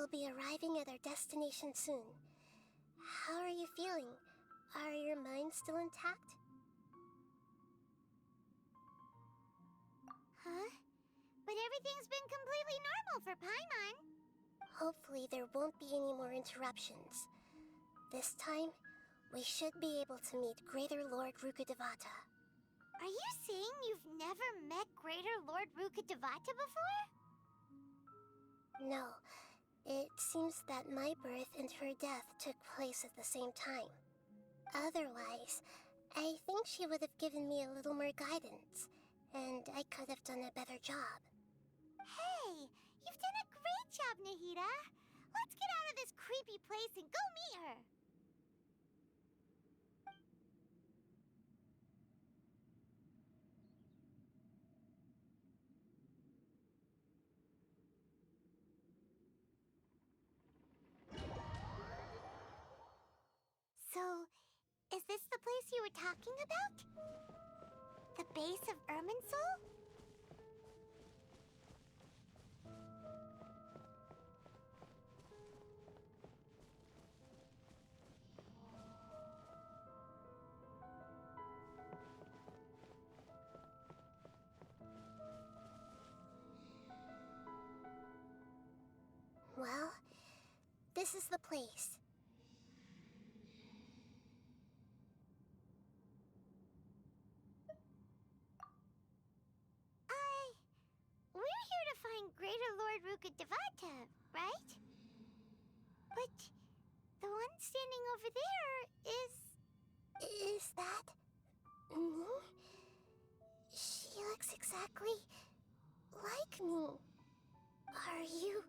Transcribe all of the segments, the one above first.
We'll be arriving at our destination soon. How are you feeling? Are your minds still intact? Huh? But everything's been completely normal for Paimon. Hopefully there won't be any more interruptions. This time, we should be able to meet Greater Lord Rukkhadevata. Are you saying you've never met Greater Lord Rukkhadevata before? No, it seems that my birth and her death took place at the same time. Otherwise, I think she would have given me a little more guidance, and I could have done a better job. Hey, you've done a great job, Nahida. Let's get out of this creepy place and go meet her. So, is this the place you were talking about? The base of Irminsul? Well, this is the place. We're here to find Greater Lord Rukkhadevata, right? But the one standing over there is... Is that me? She looks exactly like me. Are you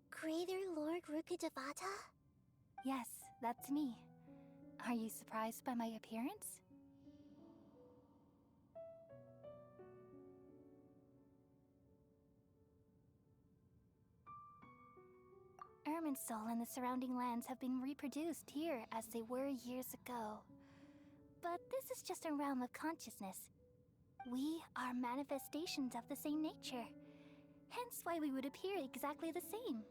Greater Lord Rukkhadevata? Yes, that's me. Are you surprised by my appearance? Irminsul and the surrounding lands have been reproduced here as they were years ago. But this is just a realm of consciousness. We are manifestations of the same nature. Hence why we would appear exactly the same.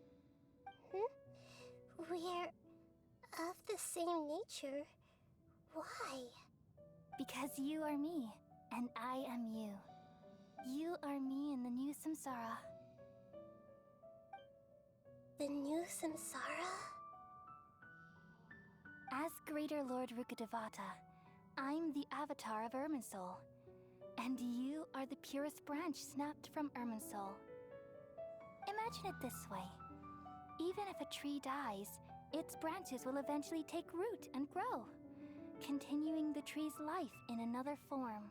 We're of the same nature. Why? Because you are me, and I am you. You are me in the new samsara. The new samsara? As Greater Lord Rukkhadevata, I'm the avatar of Irminsul. And you are the purest branch snapped from Irminsul. Imagine it this way. Even if a tree dies, its branches will eventually take root and grow, continuing the tree's life in another form.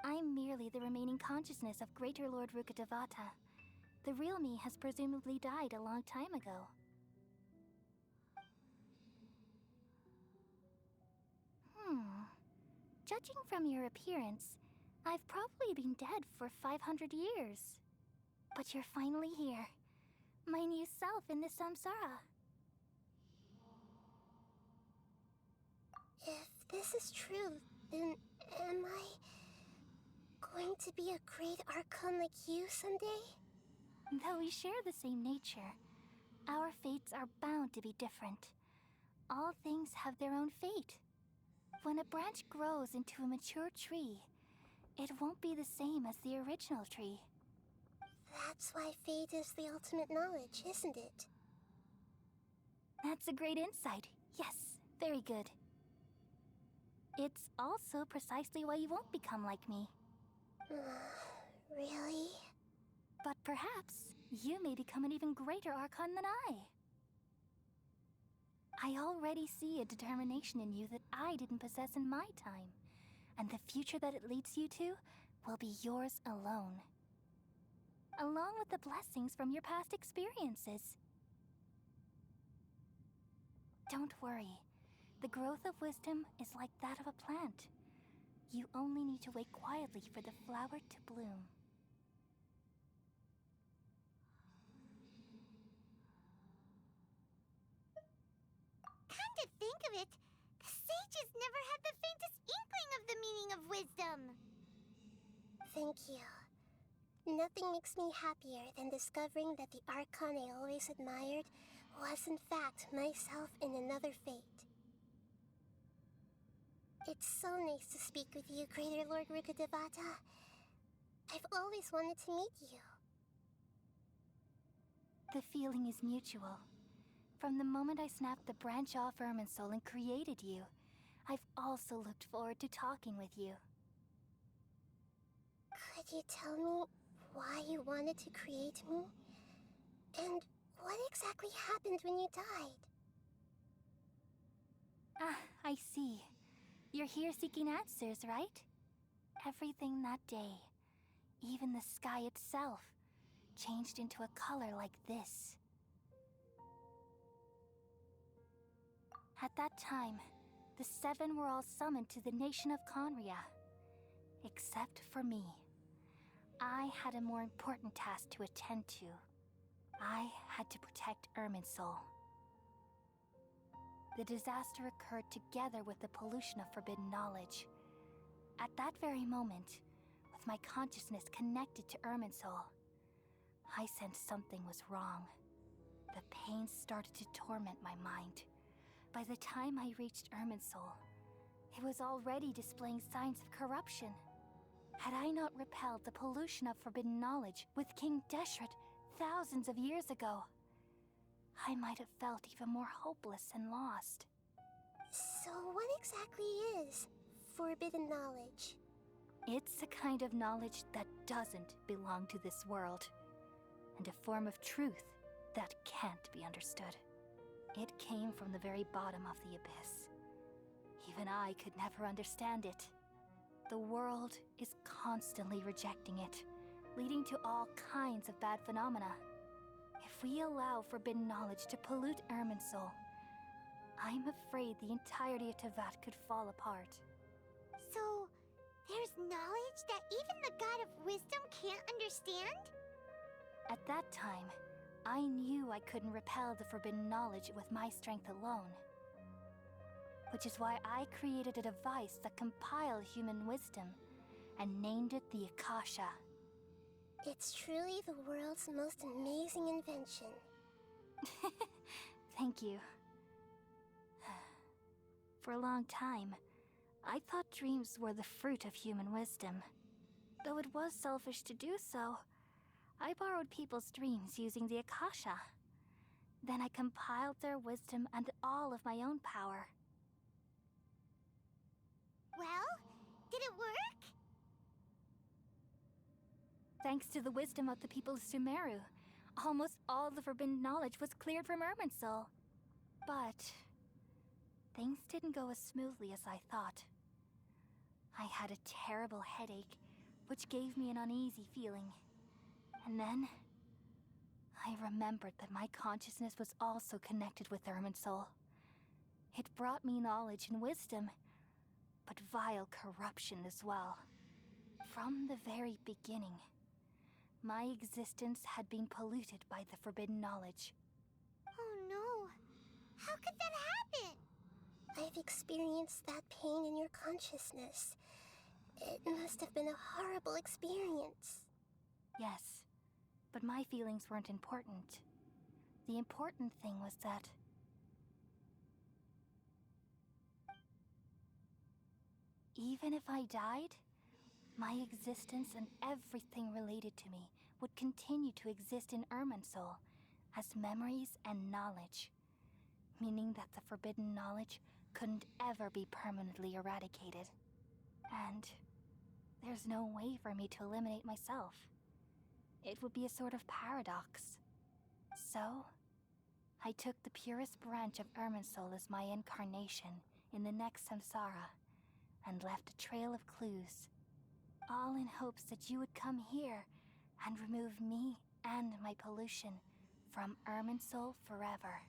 I'm merely the remaining consciousness of Greater Lord Rukkhadevata. The real me has presumably died a long time ago. Judging from your appearance, I've probably been dead for 500 years. But you're finally here. My new self in the samsara. If this is true, then am I going to be a great Archon like you someday? Though we share the same nature, our fates are bound to be different. All things have their own fate. When a branch grows into a mature tree, it won't be the same as the original tree. That's why fate is the ultimate knowledge, isn't it? That's a great insight. Yes, very good. It's also precisely why you won't become like me. Really? But perhaps you may become an even greater Archon than I. I already see a determination in you that I didn't possess in my time, and the future that it leads you to will be yours alone. Along with the blessings from your past experiences. Don't worry. The growth of wisdom is like that of a plant. You only need to wait quietly for the flower to bloom. Come to think of it, the sages never had the faintest inkling of the meaning of wisdom. Thank you. Nothing makes me happier than discovering that the Archon I always admired was in fact myself in another fate. It's so nice to speak with you, Greater Lord Rukkhadevata. I've always wanted to meet you. The feeling is mutual. From the moment I snapped the branch off Irminsul and created you, I've also looked forward to talking with you. Could you tell me why you wanted to create me? And what exactly happened when you died? Ah, I see. You're here seeking answers, right? Everything that day, even the sky itself, changed into a color like this. At that time, the seven were all summoned to the nation of Conria. Except for me. I had a more important task to attend to. I had to protect Irminsul. The disaster occurred together with the pollution of forbidden knowledge. At that very moment, with my consciousness connected to Irminsul, I sensed something was wrong. The pain started to torment my mind. By the time I reached Irminsul, it was already displaying signs of corruption. Had I not repelled the pollution of forbidden knowledge with King Deshret thousands of years ago, I might have felt even more hopeless and lost. So what exactly is forbidden knowledge? It's a kind of knowledge that doesn't belong to this world, and a form of truth that can't be understood. It came from the very bottom of the abyss. Even I could never understand it. The world is constantly rejecting it, leading to all kinds of bad phenomena. If we allow forbidden knowledge to pollute Irminsul, I'm afraid the entirety of Teyvat could fall apart. So, there's knowledge that even the God of Wisdom can't understand? At that time, I knew I couldn't repel the forbidden knowledge with my strength alone. Which is why I created a device that compiled human wisdom and named it the Akasha. It's truly the world's most amazing invention. Thank you. For a long time, I thought dreams were the fruit of human wisdom. Though it was selfish to do so, I borrowed people's dreams using the Akasha. Then I compiled their wisdom and all of my own power. Well, did it work? Thanks to the wisdom of the people of Sumeru, almost all the forbidden knowledge was cleared from Irminsul. But things didn't go as smoothly as I thought. I had a terrible headache, which gave me an uneasy feeling. And then I remembered that my consciousness was also connected with Irminsul. It brought me knowledge and wisdom, but vile corruption as well. From the very beginning, my existence had been polluted by the forbidden knowledge. Oh no. How could that happen? I've experienced that pain in your consciousness. It must have been a horrible experience. Yes, but my feelings weren't important. The important thing was that even if I died, my existence and everything related to me would continue to exist in Irminsul as memories and knowledge, meaning that the forbidden knowledge couldn't ever be permanently eradicated. And there's no way for me to eliminate myself. It would be a sort of paradox. So, I took the purest branch of Irminsul as my incarnation in the next samsara, and left a trail of clues, all in hopes that you would come here and remove me and my pollution from Irminsul forever.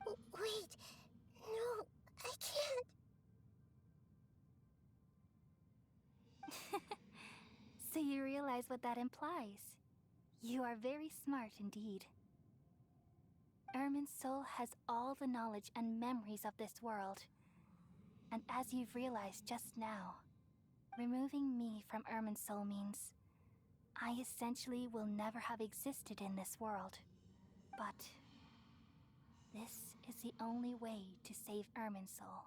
Wait, no, I can't. So you realize what that implies. You are very smart indeed. Irminsul has all the knowledge and memories of this world. And as you've realized just now, removing me from Irminsul means I essentially will never have existed in this world. But this is the only way to save Irminsul.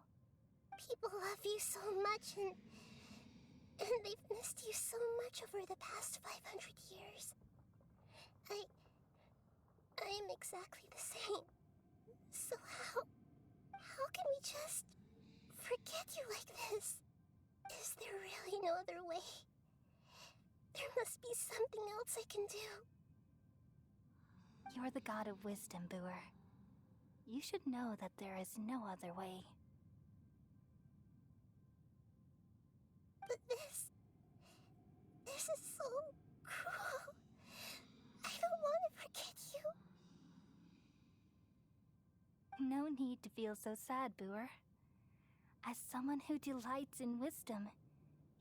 People love you so much, and they've missed you so much over the past 500 years. I am exactly the same. So how can we just forget you like this? Is there really no other way? There must be something else I can do. You're the god of wisdom, Booer. You should know that there is no other way. But this is so cruel. I don't want to forget you. No need to feel so sad, Booer. As someone who delights in wisdom,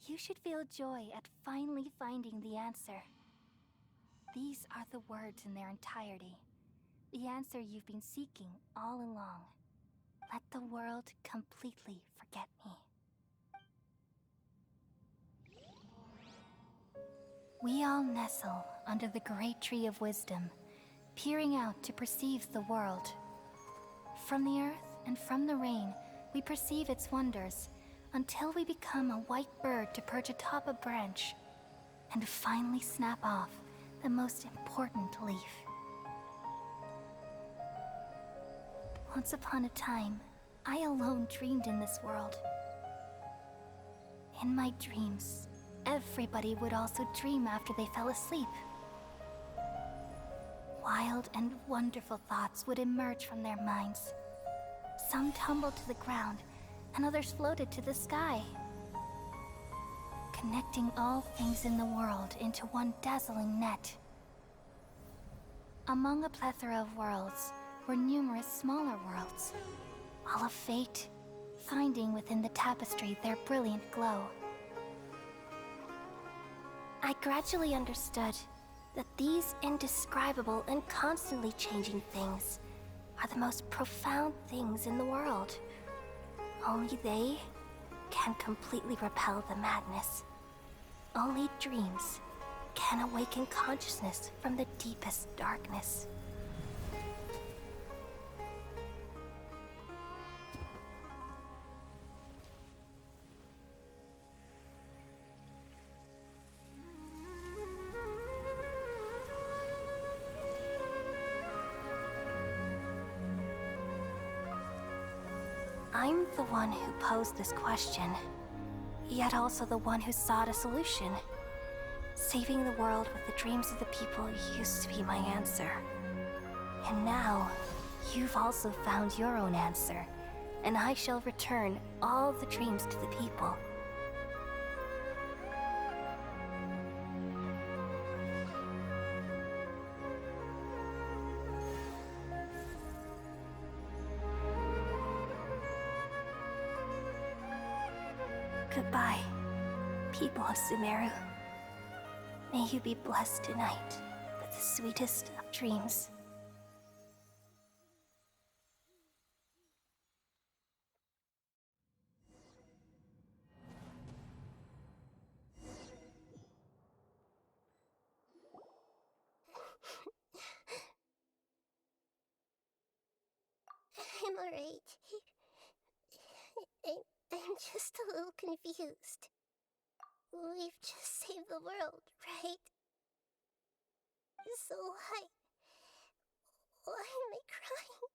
you should feel joy at finally finding the answer. These are the words in their entirety. The answer you've been seeking all along. Let the world completely forget me. We all nestle under the great tree of wisdom, peering out to perceive the world. From the earth and from the rain, we perceive its wonders, until we become a white bird to perch atop a branch, and finally snap off the most important leaf. Once upon a time, I alone dreamed in this world. In my dreams, everybody would also dream after they fell asleep. Wild and wonderful thoughts would emerge from their minds. Some tumbled to the ground, and others floated to the sky, connecting all things in the world into one dazzling net. Among a plethora of worlds were numerous smaller worlds, all of fate, finding within the tapestry their brilliant glow. I gradually understood that these indescribable and constantly changing things are the most profound things in the world. Only they can completely repel the madness. Only dreams can awaken consciousness from the deepest darkness. I'm the one who posed this question, yet also the one who sought a solution. Saving the world with the dreams of the people used to be my answer. And now, you've also found your own answer, and I shall return all the dreams to the people. Goodbye, people of Sumeru. May you be blessed tonight with the sweetest of dreams. I'm alright. I'm just a little confused. We've just saved the world, right? So why am I crying?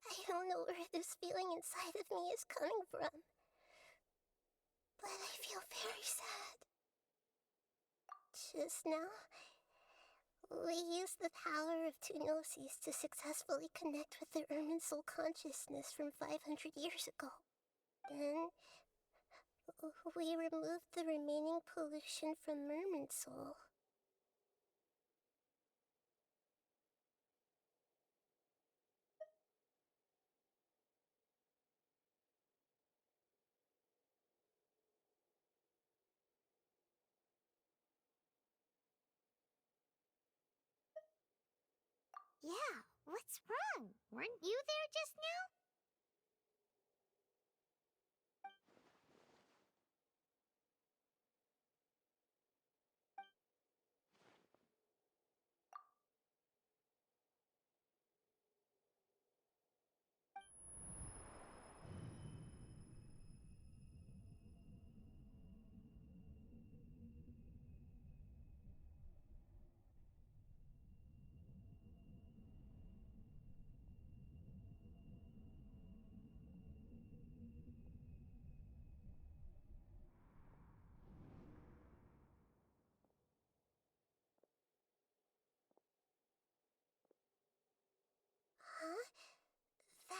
I don't know where this feeling inside of me is coming from, but I feel very sad. Just now, we used the power of two gnosis to successfully connect with the Irminsul consciousness from 500 years ago. Then, we removed the remaining pollution from Irminsul. Yeah, what's wrong? Weren't you there just now?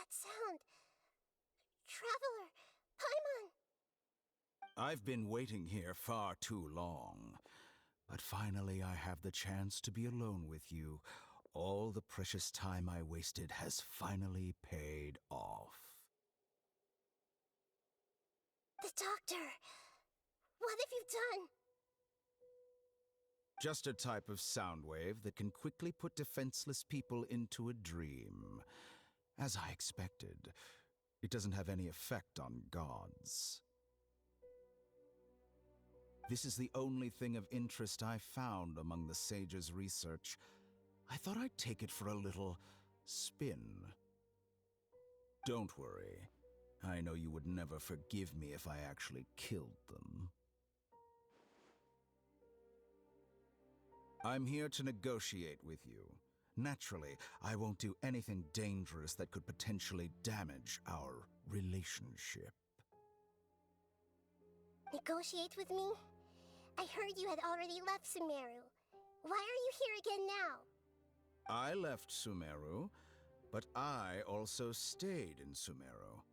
that sound? Traveler, Paimon! I've been waiting here far too long. But finally I have the chance to be alone with you. All the precious time I wasted has finally paid off. The doctor! What have you done? Just a type of sound wave that can quickly put defenseless people into a dream. As I expected, it doesn't have any effect on gods. This is the only thing of interest I found among the sage's research. I thought I'd take it for a little spin. Don't worry. I know you would never forgive me if I actually killed them. I'm here to negotiate with you. Naturally, I won't do anything dangerous that could potentially damage our relationship. Negotiate with me? I heard you had already left Sumeru. Why are you here again now? I left Sumeru, but I also stayed in Sumeru.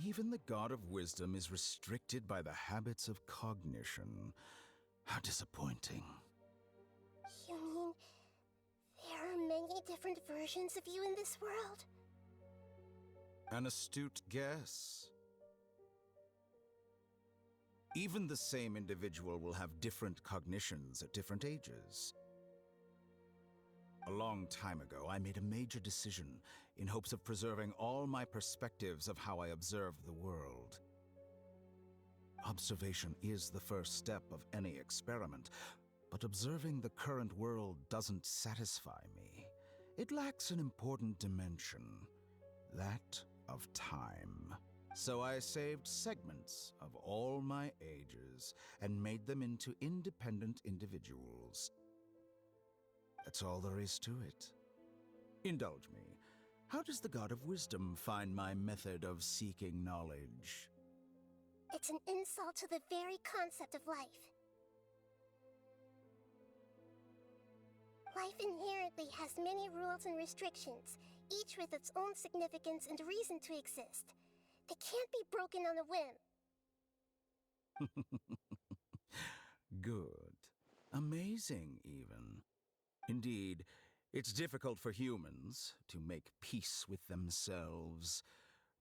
Even the God of Wisdom is restricted by the habits of cognition. How disappointing. You mean there are many different versions of you in this world? An astute guess. Even the same individual will have different cognitions at different ages. A long time ago, I made a major decision in hopes of preserving all my perspectives of how I observe the world. Observation is the first step of any experiment, but observing the current world doesn't satisfy me. It lacks an important dimension, that of time. So I saved segments of all my ages and made them into independent individuals. That's all there is to it. Indulge me. How does the God of Wisdom find my method of seeking knowledge? It's an insult to the very concept of life. Life inherently has many rules and restrictions, each with its own significance and reason to exist. They can't be broken on a whim. Good. Amazing, even. Indeed, it's difficult for humans to make peace with themselves,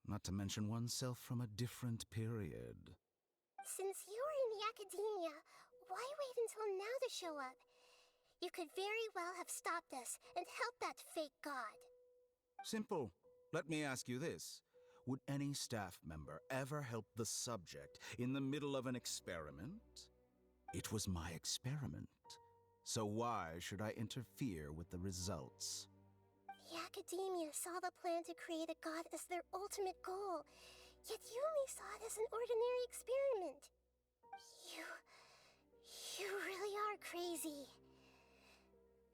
not to mention oneself from a different period. Since you were in the academia, why wait until now to show up? You could very well have stopped us and helped that fake god. Simple. Let me ask you this. Would any staff member ever help the subject in the middle of an experiment? It was my experiment. So why should I interfere with the results? The academia saw the plan to create a god as their ultimate goal, yet you only saw it as an ordinary experiment. You really are crazy.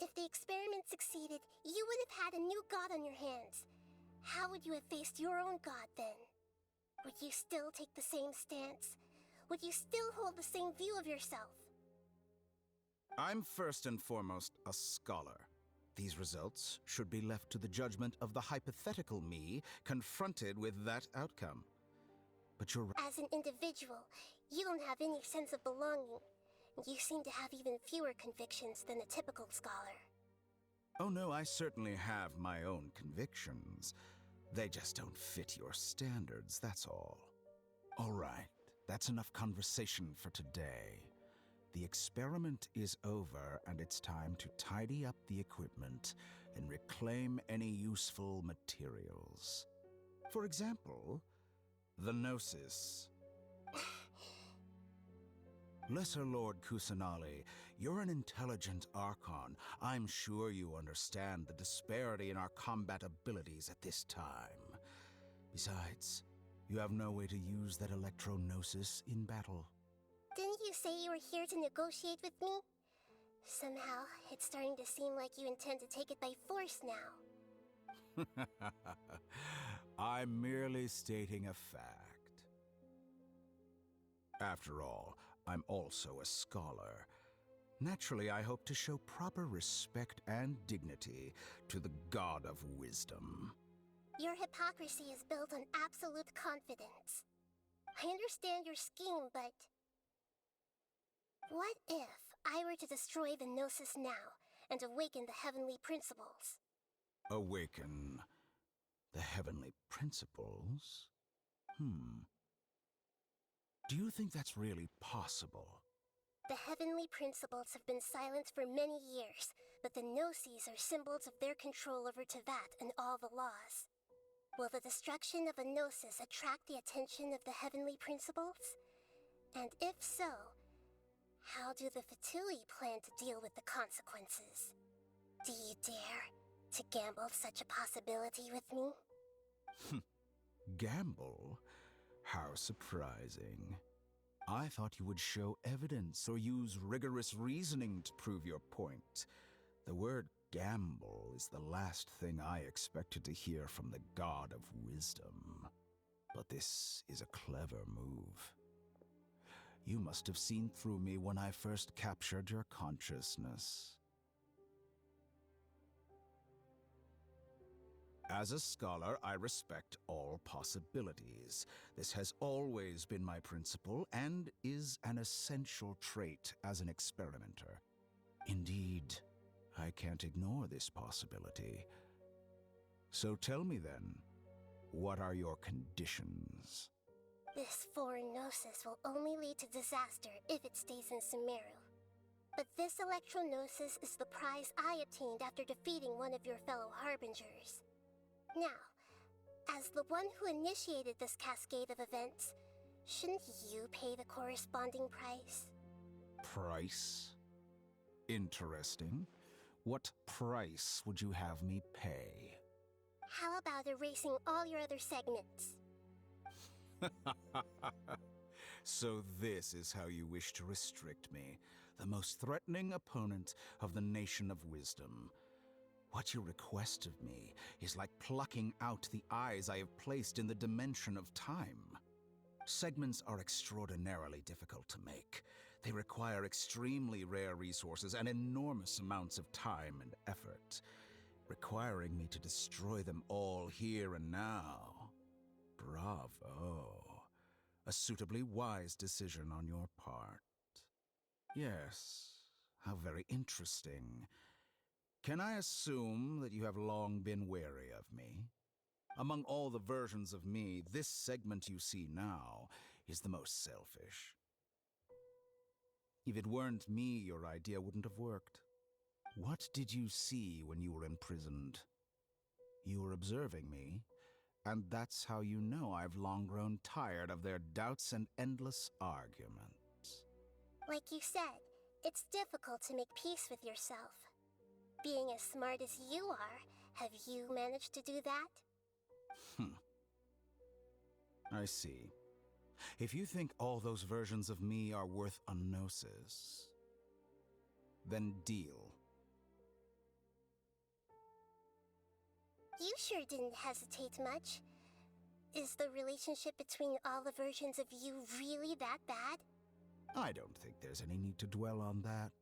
If the experiment succeeded, you would have had a new god on your hands. How would you have faced your own god then? Would you still take the same stance? Would you still hold the same view of yourself? I'm first and foremost a scholar. These results should be left to the judgment of the hypothetical me confronted with that outcome. But you're right. As an individual, you don't have any sense of belonging. You seem to have even fewer convictions than a typical scholar. Oh no, I certainly have my own convictions. They just don't fit your standards, that's all. All right, that's enough conversation for today. The experiment is over, and it's time to tidy up the equipment and reclaim any useful materials. For example, the Gnosis. Lesser Lord Kusanali, you're an intelligent Archon. I'm sure you understand the disparity in our combat abilities at this time. Besides, you have no way to use that Electro-Gnosis in battle. Didn't you say you were here to negotiate with me? Somehow, it's starting to seem like you intend to take it by force now. I'm merely stating a fact. After all, I'm also a scholar. Naturally, I hope to show proper respect and dignity to the God of Wisdom. Your hypocrisy is built on absolute confidence. I understand your scheme, but... what if I were to destroy the Gnosis now and awaken the heavenly principles? Awaken the heavenly principles? Do you think that's really possible? The heavenly principles have been silent for many years, but the Gnosis are symbols of their control over Teyvat and all the laws. Will the destruction of a Gnosis attract the attention of the heavenly principles? And if so, how do the Fatui plan to deal with the consequences? Do you dare to gamble such a possibility with me? Gamble? How surprising. I thought you would show evidence or use rigorous reasoning to prove your point. The word gamble is the last thing I expected to hear from the god of wisdom. But this is a clever move. You must have seen through me when I first captured your consciousness. As a scholar, I respect all possibilities. This has always been my principle and is an essential trait as an experimenter. Indeed, I can't ignore this possibility. So tell me then, what are your conditions? This foreign Gnosis will only lead to disaster if it stays in Sumeru. But this Electro-Gnosis is the prize I obtained after defeating one of your fellow Harbingers. Now, as the one who initiated this cascade of events, shouldn't you pay the corresponding price? Price? Interesting. What price would you have me pay? How about erasing all your other segments? So this is how you wish to restrict me, the most threatening opponent of the Nation of Wisdom. What you request of me is like plucking out the eyes I have placed in the dimension of time. Segments are extraordinarily difficult to make. They require extremely rare resources and enormous amounts of time and effort, requiring me to destroy them all here and now. Bravo. A suitably wise decision on your part. Yes, how very interesting. Can I assume that you have long been wary of me? Among all the versions of me, this segment you see now is the most selfish. If it weren't me, your idea wouldn't have worked. What did you see when you were imprisoned? You were observing me, and that's how you know I've long grown tired of their doubts and endless arguments. Like you said, it's difficult to make peace with yourself. Being as smart as you are, have you managed to do that? I see. If you think all those versions of me are worth a gnosis, then deal. You sure didn't hesitate much. Is the relationship between all the versions of you really that bad? I don't think there's any need to dwell on that.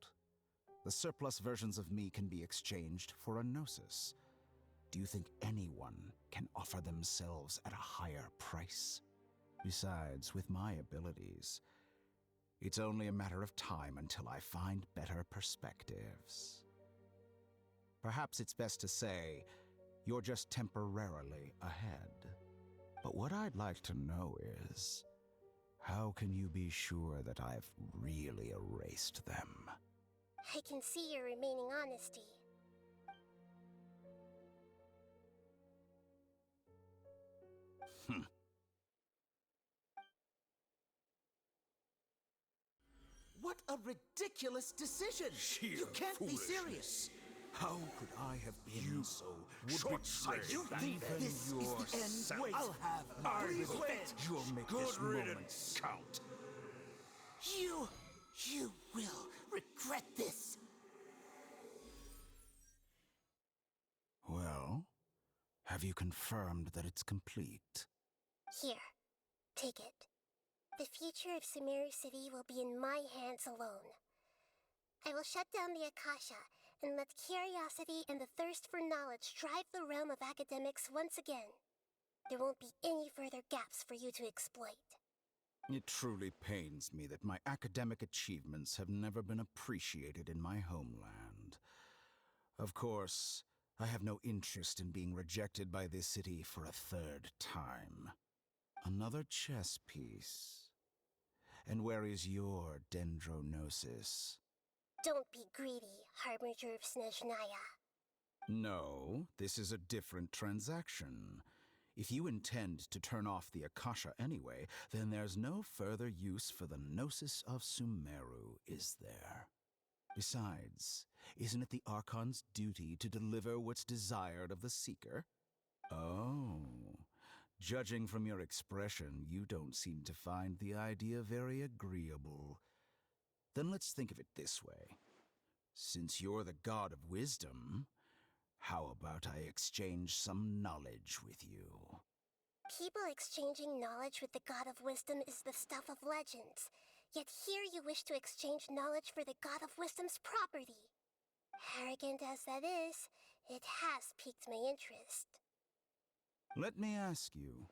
The surplus versions of me can be exchanged for a gnosis. Do you think anyone can offer themselves at a higher price? Besides, with my abilities, it's only a matter of time until I find better perspectives. Perhaps it's best to say, you're just temporarily ahead. But what I'd like to know is, how can you be sure that I've really erased them? I can see your remaining honesty. What a ridiculous decision! You can't be serious! How could I have been so short-sighted? You think this is the end? Wait, I'll have revenge! You'll make this moment count. You will regret this! Well, have you confirmed that it's complete? Here, take it. The future of Sumeru City will be in my hands alone. I will shut down the Akasha and let curiosity and the thirst for knowledge drive the realm of academics once again. There won't be any further gaps for you to exploit. It truly pains me that my academic achievements have never been appreciated in my homeland. Of course, I have no interest in being rejected by this city for a third time. Another chess piece. And where is your dendronosis? Don't be greedy, Harbinger of Snezhnaya. No, this is a different transaction. If you intend to turn off the Akasha anyway, then there's no further use for the Gnosis of Sumeru, is there? Besides, isn't it the Archon's duty to deliver what's desired of the Seeker? Oh, judging from your expression, you don't seem to find the idea very agreeable. Then let's think of it this way. Since you're the god of wisdom, how about I exchange some knowledge with you? People exchanging knowledge with the God of Wisdom is the stuff of legends. Yet here you wish to exchange knowledge for the God of Wisdom's property. Arrogant as that is, it has piqued my interest. Let me ask you,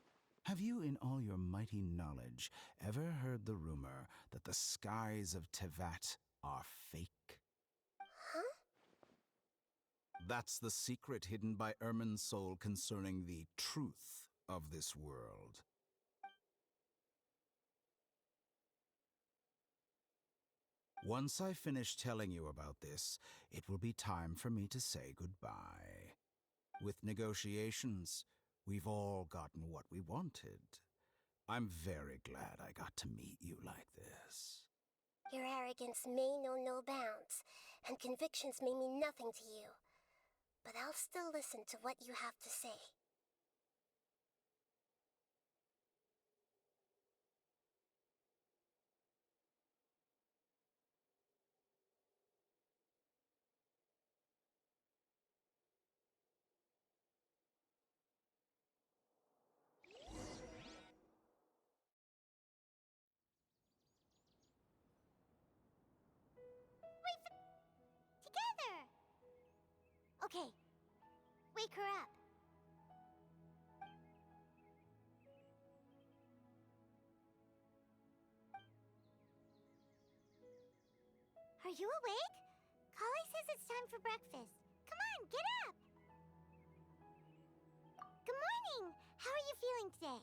have you in all your mighty knowledge ever heard the rumor that the skies of Tevat are fake? Huh? That's the secret hidden by Irminsul concerning the truth of this world. Once I finish telling you about this, it will be time for me to say goodbye. With negotiations, we've all gotten what we wanted. I'm very glad I got to meet you like this. Your arrogance may know no bounds, and convictions may mean nothing to you. But I'll still listen to what you have to say. Together! Okay, wake her up. Are you awake? Kali says it's time for breakfast. Come on, get up! Good morning! How are you feeling today?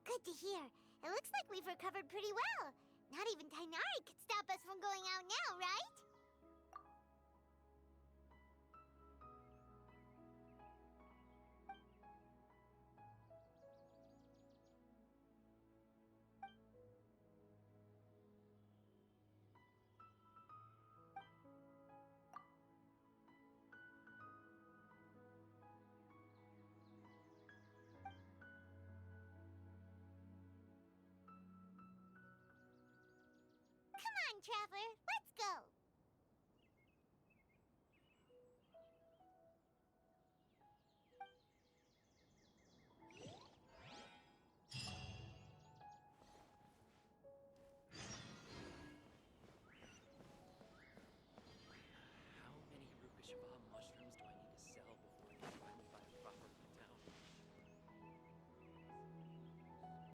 Good to hear. It looks like we've recovered pretty well. Not even Tainari could stop us from going out now, right? Come on, Traveler, let's go!